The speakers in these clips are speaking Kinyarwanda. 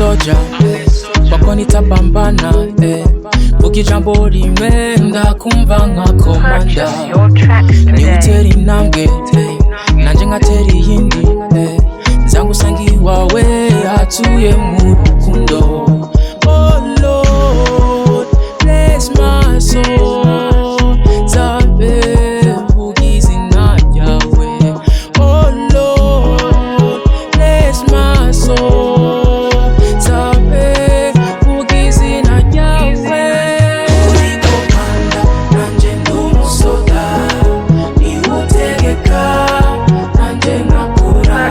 soja kwako nitapambana vuga ijambo rimwe ndakumva nka komanda niwe utera intambwe nanje nkatera iyindi nzangusanga iwawe hatuye mu rukundo. Oh Lord, bless my soul, zabe vuga izina ryawe. Oh Lord, bless my soul, zabe vuga izina ryawe. Uri komanda nanje ndumusoda, niwe utegeka nanje nkakora.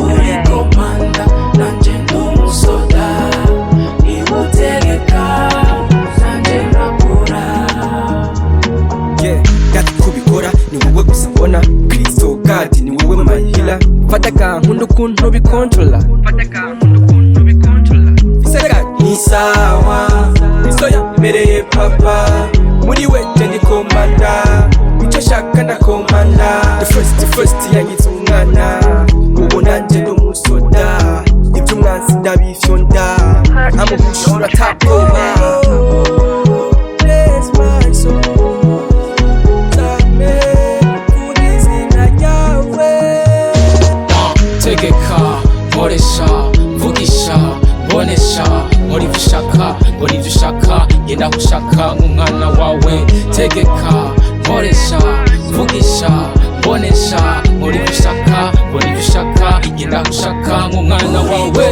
Uri komanda nanje ndumusoda, niwe utegeka nanje nkakora. Yeah, gati kubikora ni wowe gusa mbona, Kristo God ni wowe mahila. Fata kankunda ukuntu bikontrola, Isaka ni sawa, Kristo yamereye papa, muri we je ndi komanda, icyo shaka ndakomanda. The first yangize umwana, ubu nanje ndumusoda, ibyo umwanzi ndabifyonda, amubushura tapoba. Bless my soul, zabe vuga izina ryawe. Tegeka nkoresha mvugisha mbonesha nkora ibyo ushaka mbona ibyo ushaka ngenda aho ushaka nk'umwana wawe. Tegeka nkoresha mvugisha mbonesha nkora ibyo ushaka mbona ibyo ushaka ngenda aho ushaka nk'umwana wawe.